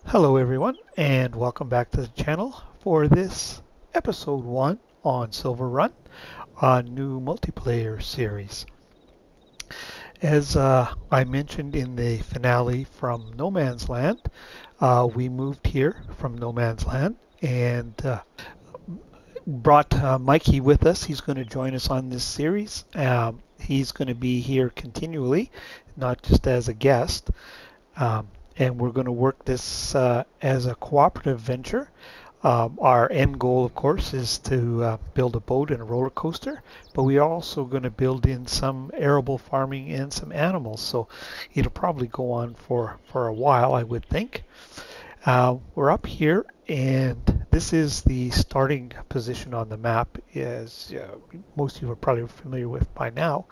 Hello everyone, and welcome back to the channel for this episode 1 on Silverrun, a new multiplayer series. As I mentioned in the finale from No Man's Land, we moved here from No Man's Land and brought Mikey with us. He's going to join us on this series. He's going to be here continually, not just as a guest. And we're going to work this as a cooperative venture. Our end goal, of course, is to build a boat and a roller coaster, but we are also going to build in some arable farming and some animals. So it'll probably go on for a while, I would think. We're up here, and this is the starting position on the map, as most of you are probably familiar with by now.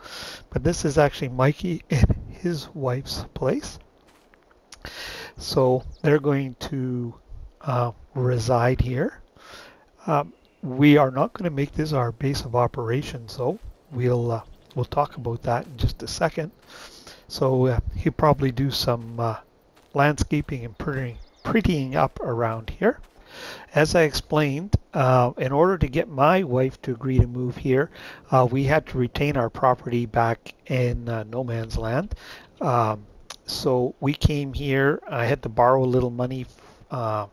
But this is actually Mikey and his wife's place. So they're going to reside here. We are not going to make this our base of operations, though. We'll talk about that in just a second. So he'll probably do some landscaping and prettying up around here. As I explained, in order to get my wife to agree to move here, we had to retain our property back in No Man's Land. So we came here. I had to borrow a little money to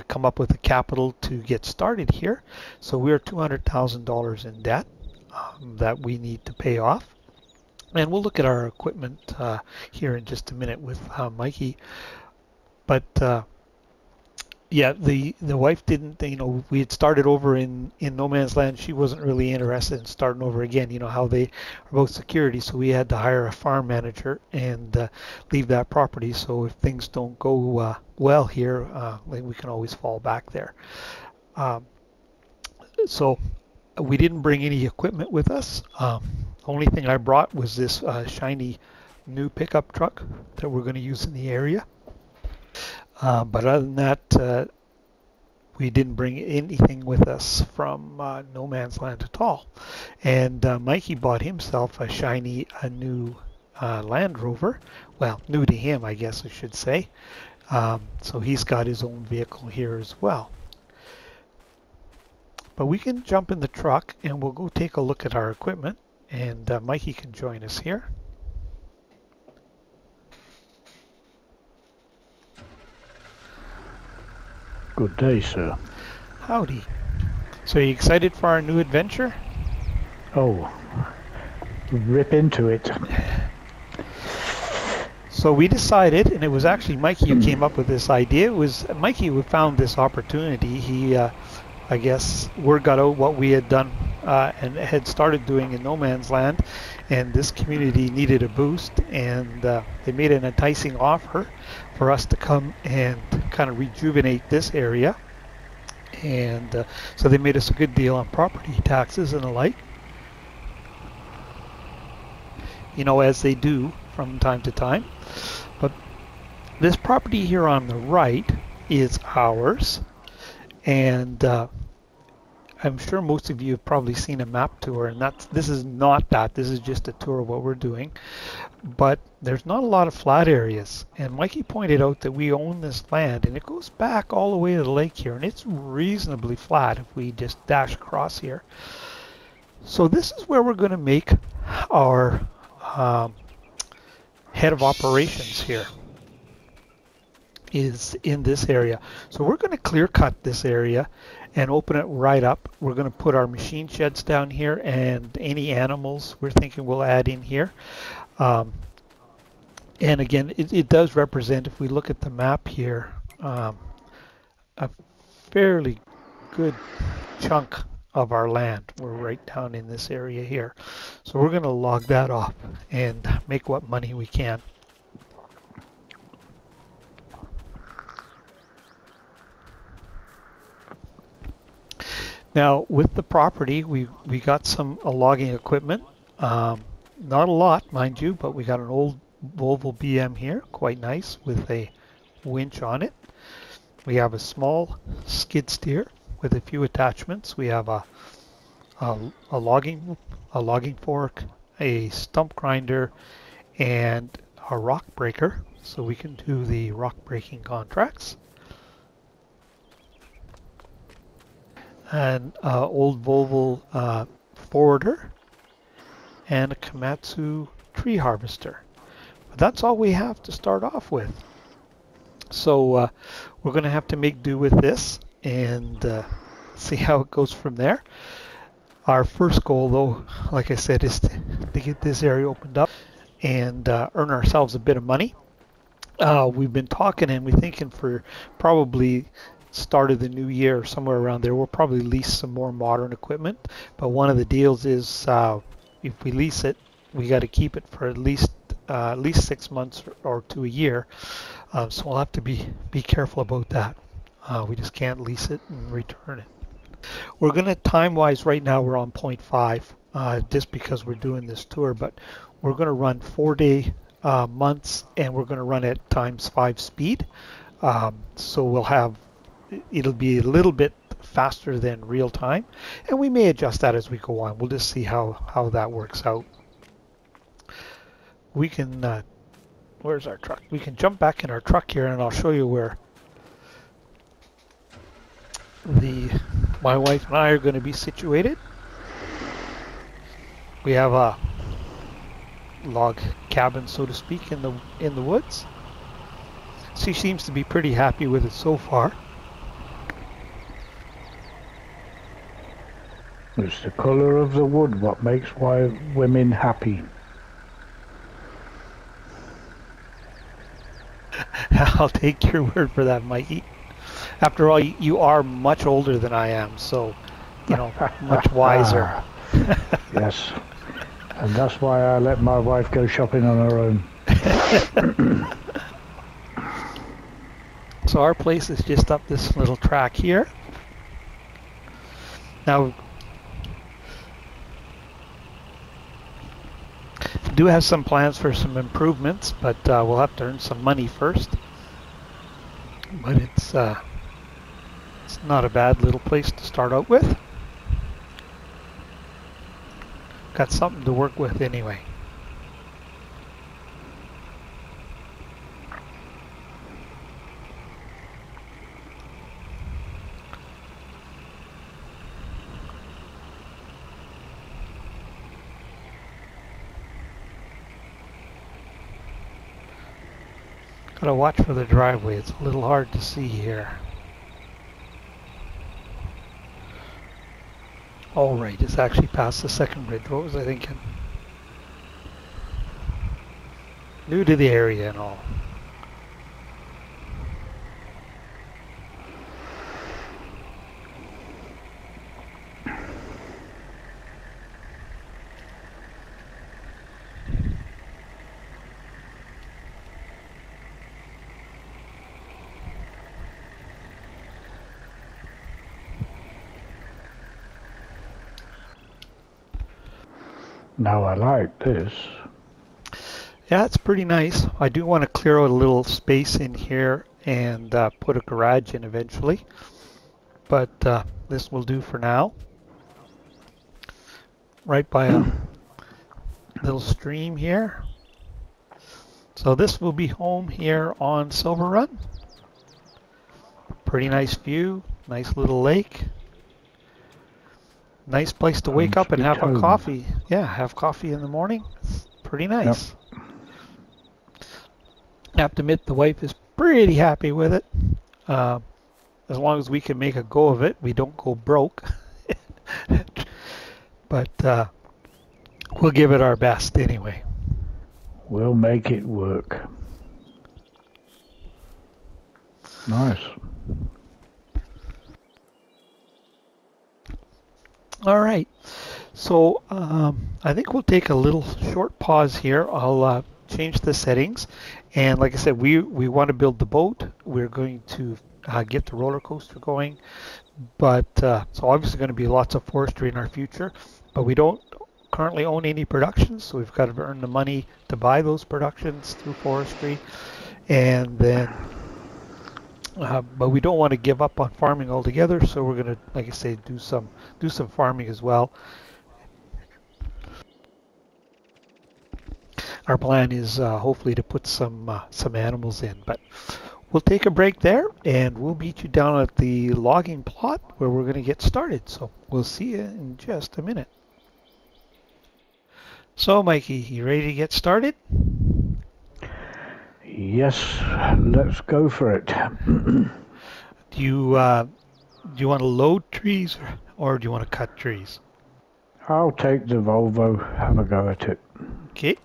come up with the capital to get started here. So we're $200,000 in debt that we need to pay off. And we'll look at our equipment here in just a minute with Mikey. But yeah, the wife didn't, we had started over in No Man's Land. She wasn't really interested in starting over again. You know how they are about security, so we had to hire a farm manager and leave that property. So if things don't go well here, we can always fall back there. So we didn't bring any equipment with us. The only thing I brought was this shiny new pickup truck that we're going to use in the area. But other than that, we didn't bring anything with us from No Man's Land at all. And Mikey bought himself a new Land Rover. Well, new to him, I guess I should say. So he's got his own vehicle here as well. But we can jump in the truck and we'll go take a look at our equipment. And Mikey can join us here. Good day, sir. Howdy. So are you excited for our new adventure? Oh, rip into it. So we decided, and it was actually Mikey who came up with this idea. It was Mikey who found this opportunity. He, I guess, word got out what we had done and had started doing in No Man's Land, and this community needed a boost, and they made an enticing offer for us to come and kind of rejuvenate this area. And so they made us a good deal on property taxes and the like, as they do from time to time. But this property here on the right is ours, and I'm sure most of you have probably seen a map tour, and this is not that. This is just a tour of what we're doing. But there's not a lot of flat areas. And Mikey pointed out that we own this land, and it goes back all the way to the lake here, and it's reasonably flat if we just dash across here. So this is where we're going to make our head of operations here, is in this area. So we're going to clear cut this area and open it right up. We're going to put our machine sheds down here, and any animals we're thinking we'll add in here. And again, it does represent, if we look at the map here, a fairly good chunk of our land. We're right down in this area here. So we're going to log that off and make what money we can. Now, with the property, we got some logging equipment. Not a lot, mind you, but we got an old Volvo BM here, quite nice, with a winch on it. We have a small skid steer with a few attachments. We have a logging fork, a stump grinder, and a rock breaker so we can do the rock breaking contracts. An old Volvo forwarder and a Komatsu tree harvester. But that's all we have to start off with. So we're going to have to make do with this and see how it goes from there. Our first goal, though, like I said, is to get this area opened up and earn ourselves a bit of money. We've been talking and we're thinking for probably start of the new year, somewhere around there, we'll probably lease some more modern equipment. But one of the deals is if we lease it, we got to keep it for at least 6 months or to a year. So we'll have to be careful about that. We just can't lease it and return it. We're going to, time-wise, right now we're on 0.5 just because we're doing this tour, but we're going to run 4-day months and we're going to run at ×5 speed. So it'll be a little bit faster than real time, and we may adjust that as we go on. We'll just see how that works out. We can, where's our truck? We can jump back in our truck here and I'll show you where my wife and I are going to be situated. We have a log cabin, so to speak, in the woods. She seems to be pretty happy with it so far. It's the colour of the wood what makes women happy. I'll take your word for that, Mikey. After all, you are much older than I am, so, much wiser. Yes, and that's why I let my wife go shopping on her own. So our place is just up this little track here. Now, we do have some plans for some improvements, but we'll have to earn some money first. But it's not a bad little place to start out with. Got something to work with anyway. Gotta watch for the driveway, it's a little hard to see here. All right, it's actually past the second bridge. What was I thinking? New to the area and all. Now I like this. Yeah, it's pretty nice. I do want to clear out a little space in here and put a garage in eventually. But this will do for now. Right by a little stream here. So this will be home here on Silverrun. Pretty nice view, nice little lake. Nice place to wake up and have a coffee. Yeah, have coffee in the morning. It's pretty nice. Yep. I have to admit the wife is pretty happy with it. As long as we can make a go of it, we don't go broke. But we'll give it our best anyway. We'll make it work. Nice. All right, so I think we'll take a little short pause here. I'll change the settings, and like I said, we want to build the boat. We're going to get the roller coaster going, but so obviously going to be lots of forestry in our future, but we don't currently own any productions, so we've got to earn the money to buy those productions through forestry, and then but we don't want to give up on farming altogether, so we're going to, like I say, do some farming as well. our plan is hopefully to put some animals in. But we'll take a break there, and we'll meet you down at the logging plot where we're going to get started. So we'll see you in just a minute. So, Mikey, you ready to get started? Yes, let's go for it. Do you want to load trees or do you want to cut trees? I'll take the Volvo, have a go at it. Okay.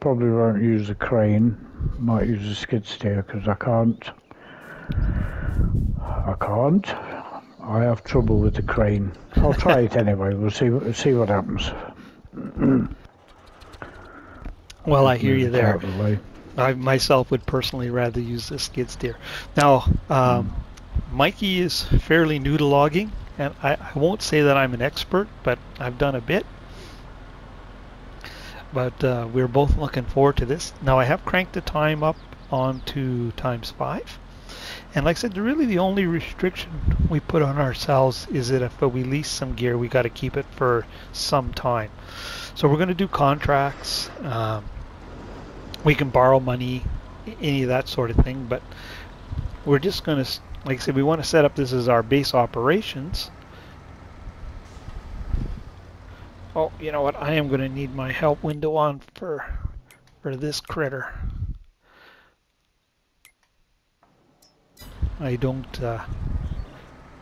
Probably won't use the crane, might use the skid steer because I can't. I have trouble with the crane. I'll try it anyway, we'll see what happens. Well, I hear you there. Out of the way. I myself would personally rather use the skid steer. Now, Mikey is fairly new to logging, and I won't say that I'm an expert, but I've done a bit. But we're both looking forward to this. Now, I have cranked the time up onto ×5. And like I said, really the only restriction we put on ourselves is that if we lease some gear, we got to keep it for some time. So we're going to do contracts. We can borrow money, any of that sort of thing, but we're just going to, like I said, we want to set up this as our base operations. Oh, you know what? I am going to need my help window on for this critter. I don't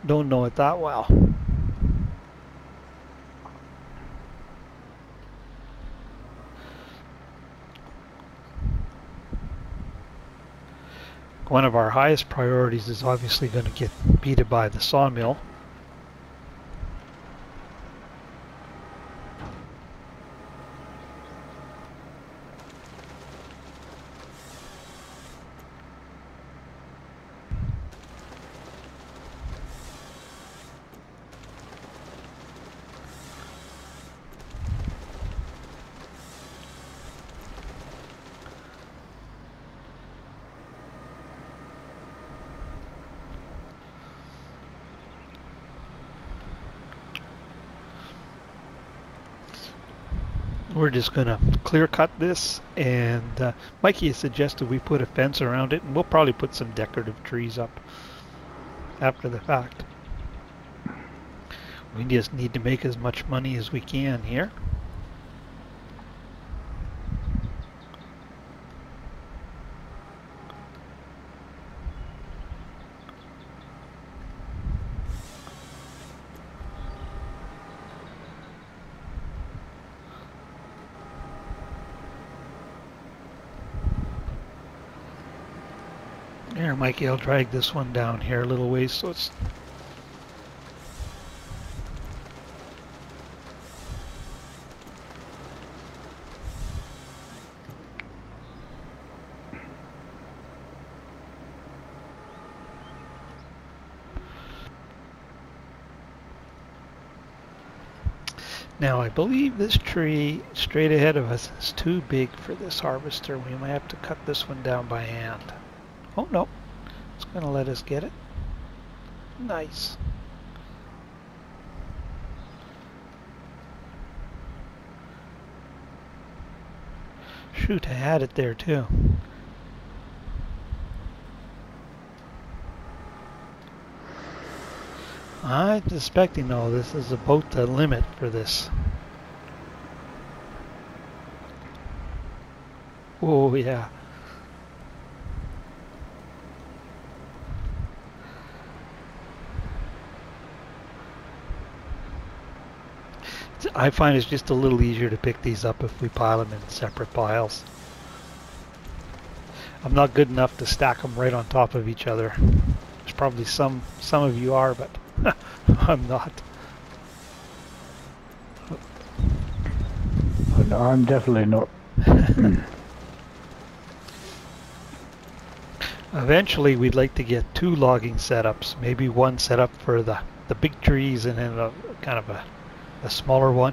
know it that well. One of our highest priorities is obviously going to get beaten by the sawmill. We're just going to clear cut this, and Mikey has suggested we put a fence around it, and we'll probably put some decorative trees up after the fact. We just need to make as much money as we can here. Here, Mikey, I'll drag this one down here a little ways so it's... Now, I believe this tree straight ahead of us is too big for this harvester. We might have to cut this one down by hand. Oh, no. It's going to let us get it. Nice. Shoot, I had it there too. I'm suspecting, though, this is about the limit for this. Oh, yeah. I find it's just a little easier to pick these up if we pile them in separate piles. I'm not good enough to stack them right on top of each other. There's probably some of you are, but I'm not. No, I'm definitely not. Eventually, we'd like to get 2 logging setups. Maybe one setup for the big trees and then a kind of a smaller one.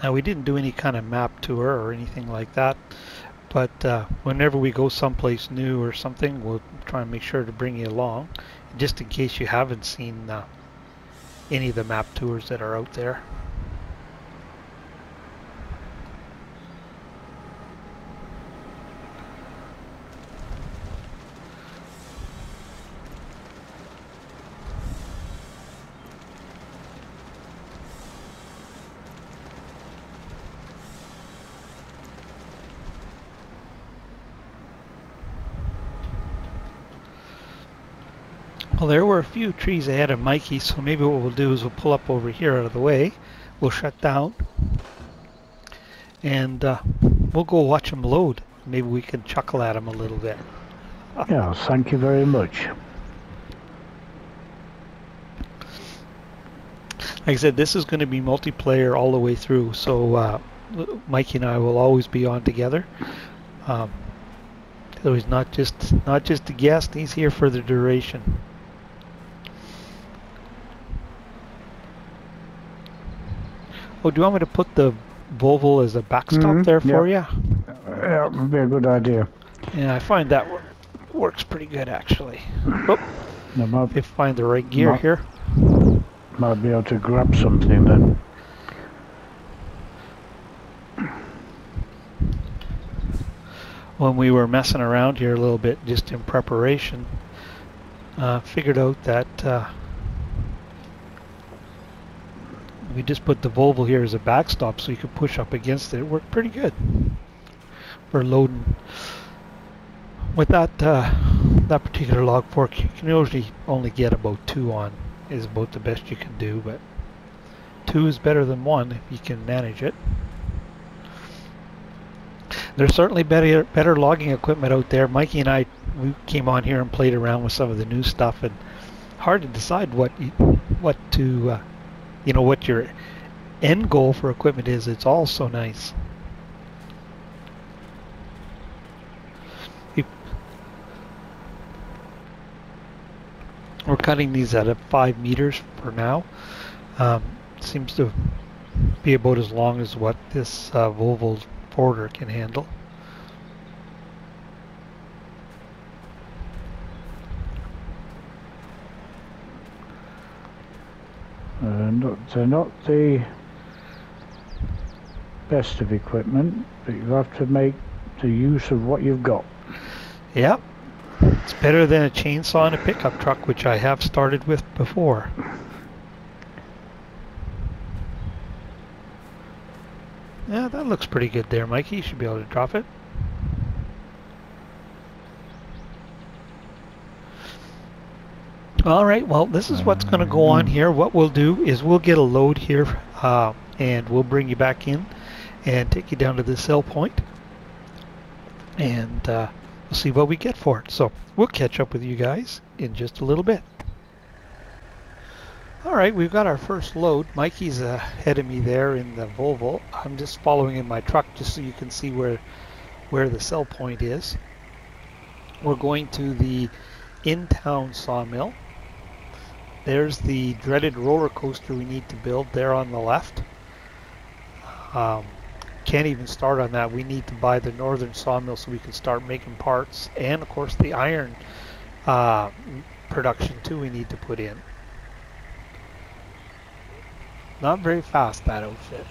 Now we didn't do any kind of map tour or anything like that, but whenever we go someplace new or something, we'll try and make sure to bring you along, just in case you haven't seen any of the map tours that are out there. Well, there were a few trees ahead of Mikey, so maybe what we'll do is we'll pull up over here out of the way. We'll shut down, and we'll go watch them load. Maybe we can chuckle at them a little bit. Yeah, thank you very much. Like I said, this is going to be multiplayer all the way through, so Mikey and I will always be on together. So he's not just a guest; he's here for the duration. Oh, do you want me to put the Volvo as a backstop there for you? Yeah, would be a good idea. Yeah, I find that works pretty good actually. Oh, if you find the right gear here. Might be able to grab something then. When we were messing around here a little bit just in preparation, figured out that we just put the Volvo here as a backstop so you could push up against it. It worked pretty good for loading. With that that particular log fork, you can usually only get about 2 on, is about the best you can do, but 2 is better than 1 if you can manage it. There's certainly better logging equipment out there. Mikey and I, we came on here and played around with some of the new stuff, and hard to decide what your end goal for equipment is. It's all so nice. We're cutting these at 5 meters for now. Seems to be about as long as what this Volvo Porter can handle. They're not the best of equipment, but you have to make the use of what you've got. Yep. It's better than a chainsaw and a pickup truck, which I have started with before. Yeah, that looks pretty good there, Mikey. You should be able to drop it. Alright, well, this is what's going to go on here. What we'll do is we'll get a load here, and we'll bring you back in and take you down to the sell point. And we'll see what we get for it. So we'll catch up with you guys in just a little bit. Alright, we've got our first load. Mikey's ahead of me there in the Volvo. I'm just following in my truck just so you can see where the sell point is. We're going to the in-town sawmill. There's the dreaded roller coaster we need to build there on the left. Can't even start on that. We need to buy the northern sawmill so we can start making parts, and of course the iron production too we need to put in. Not very fast, that outfit.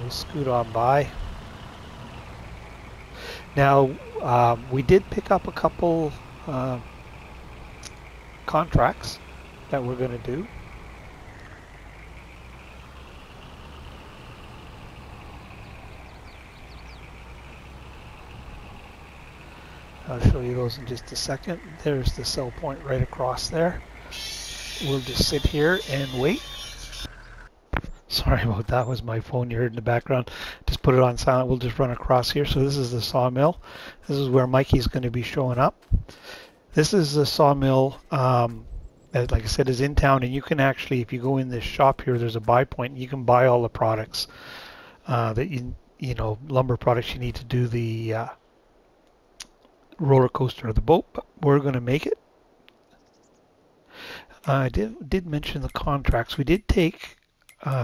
We'll scoot on by. Now we did pick up a couple contracts that we're going to do. I'll show you those in just a second. There's the sell point right across there. We'll just sit here and wait. Sorry about that, was my phone you heard in the background. Just put it on silent. We'll just run across here. So this is the sawmill. This is where Mikey's going to be showing up. This is the sawmill, that, like I said, is in town, and you can actually, if you go in this shop here, there's a buy point. You can buy all the products that you know, lumber products you need to do the roller coaster or the boat. But we're going to make it. I did mention the contracts. We did take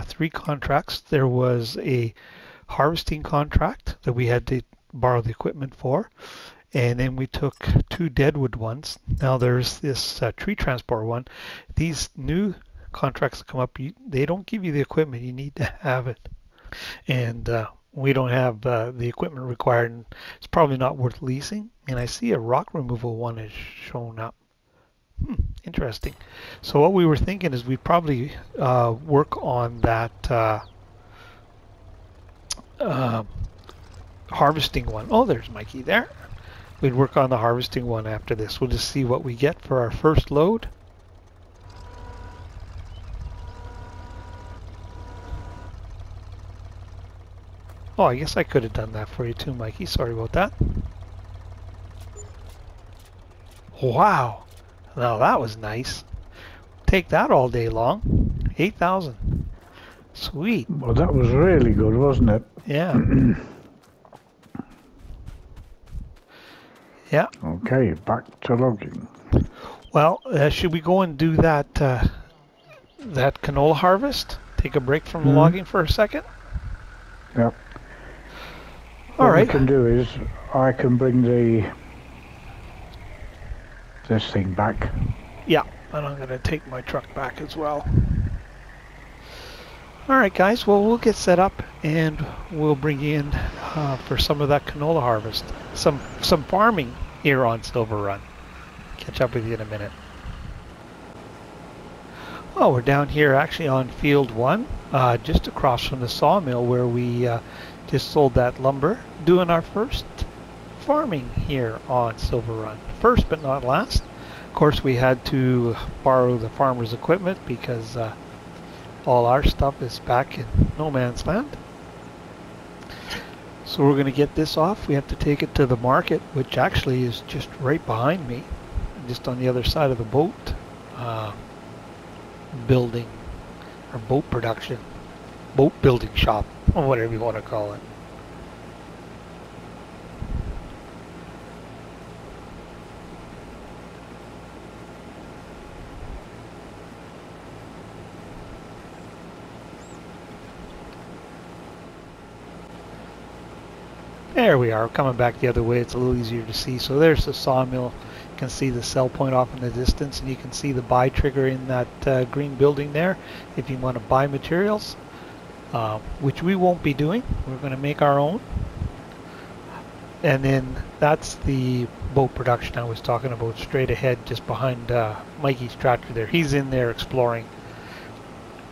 three contracts. There was a harvesting contract that we had to borrow the equipment for, and then we took two deadwood ones. Now there's this tree transport one. These new contracts that come up, they don't give you the equipment. You need to have it, and we don't have the equipment required, and it's probably not worth leasing. And I see a rock removal one has shown up. Interesting. So what we were thinking is we'd probably work on that harvesting one. Oh, there's Mikey there. We'd work on the harvesting one after this. We'll just see what we get for our first load. Oh, I guess I could have done that for you too, Mikey. Sorry about that. Wow. Now that was nice. Take that all day long. 8,000. Sweet. Well, that was really good, wasn't it? Yeah. Yeah. Okay, back to logging. Well, should we go and do that that canola harvest? Take a break from the logging for a second? Yep. All right. What we can do is I can bring this thing back. Yeah, and I'm going to take my truck back as well. All right, guys. Well, we'll get set up and we'll bring you in for some of that canola harvest. Some farming here on Silverrun. Catch up with you in a minute. Oh, we're down here actually on Field 1, just across from the sawmill where we just sold that lumber, doing our first farming here on Silverrun. First but not last. Of course, we had to borrow the farmer's equipment because all our stuff is back in no man's land. So we're going to get this off. We have to take it to the market, which actually is just right behind me, just on the other side of the boat building, or boat production, boat building shop, or whatever you want to call it. There we are, coming back the other way. It's a little easier to see. So there's the sawmill. You can see the cell point off in the distance, and you can see the buy trigger in that green building there if you want to buy materials, which we won't be doing. We're going to make our own. And then that's the boat production I was talking about straight ahead, just behind Mikey's tractor there. He's in there exploring,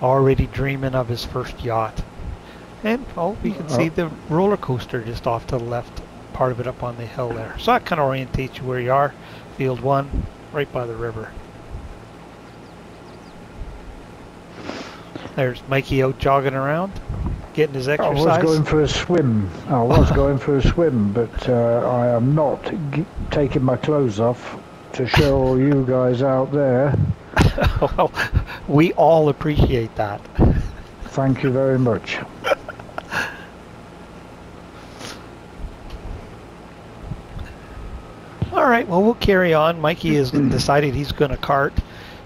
already dreaming of his first yacht. And, oh, we can see the roller coaster just off to the left, part of it up on the hill there. So that kind of orientates you where you are. Field 1, right by the river. There's Mikey out jogging around, getting his exercise. I was going for a swim. I was going for a swim, but I am not taking my clothes off to show all you guys out there. Well, we all appreciate that. Thank you very much. All right, well, we'll carry on. Mikey has decided he's going to cart,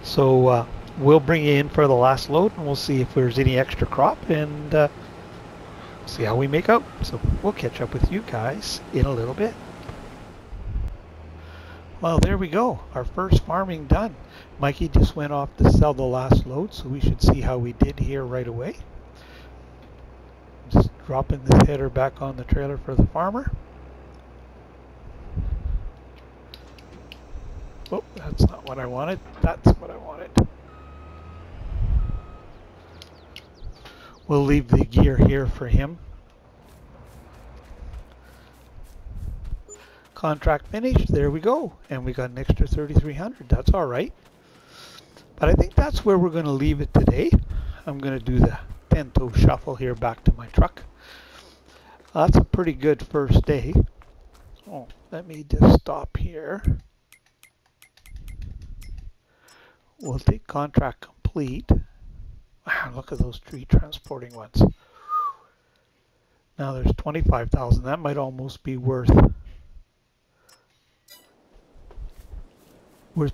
so we'll bring you in for the last load, and we'll see if there's any extra crop, and see how we make out. So we'll catch up with you guys in a little bit. Well, there we go. Our first farming done. Mikey just went off to sell the last load, so we should see how we did here right away. Just dropping this header back on the trailer for the farmer. Oh, that's not what I wanted. That's what I wanted. We'll leave the gear here for him. Contract finished. There we go. And we got an extra 3,300. That's all right. But I think that's where we're going to leave it today. I'm going to do the 10-toe shuffle here back to my truck. That's a pretty good first day. Oh, let me just stop here. We'll take contract complete. Wow, look at those tree transporting ones. Now there's 25,000. That might almost be worth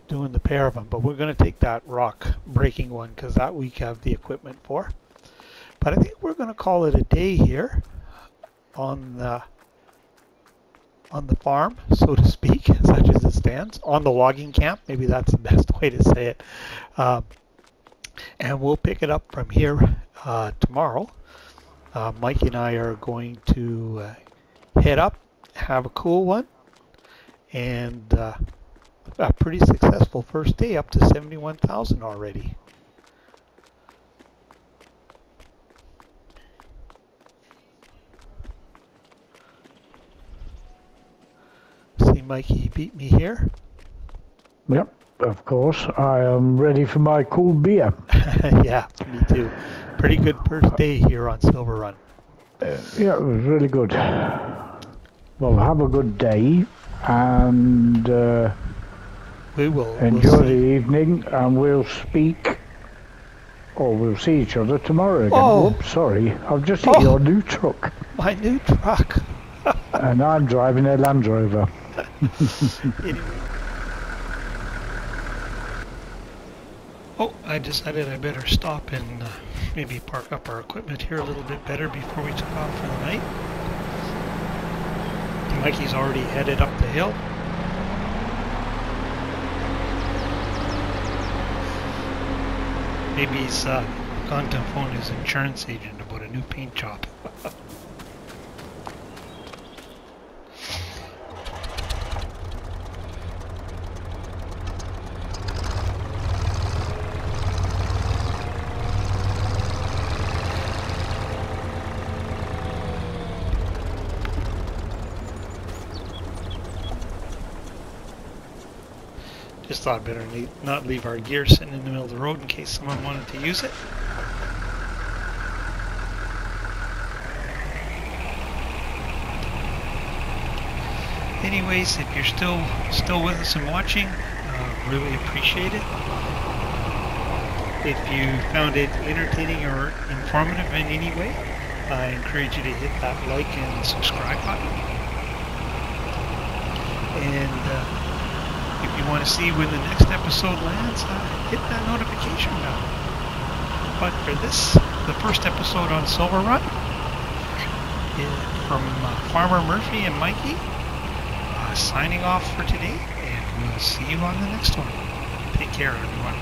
doing the pair of them. But we're going to take that rock breaking one because that we have the equipment for. But I think we're going to call it a day here on the farm, so to speak, such as it stands, on the logging camp. Maybe that's the best way to say it. And we'll pick it up from here tomorrow. Mikey and I are going to head up, have a cool one, and a pretty successful first day, up to 71,000 already. See, Mikey beat me here. Yep, of course. I am ready for my cool beer. Yeah, me too. Pretty good first day here on Silverrun. Yeah, it was really good. Well, have a good day, and we will enjoy the evening, and we'll speak, or we'll see each other tomorrow again. Oh. Whoops, sorry. I've just hit your new truck. My new truck. And I'm driving a Land Rover. Anyway. Oh, I decided I better stop and maybe park up our equipment here a little bit better before we took off for the night. Mikey's already headed up the hill. Maybe he's gone to phone his insurance agent about a new paint job. Just thought I'd better not leave our gear sitting in the middle of the road in case someone wanted to use it. Anyways, if you're still with us and watching, really appreciate it. If you found it entertaining or informative in any way, I encourage you to hit that like and subscribe button. And if you want to see when the next episode lands, hit that notification bell. But for this, the first episode on Silverrun, from Farmer Murphy and Mikey, signing off for today, and we'll see you on the next one. Take care, everyone.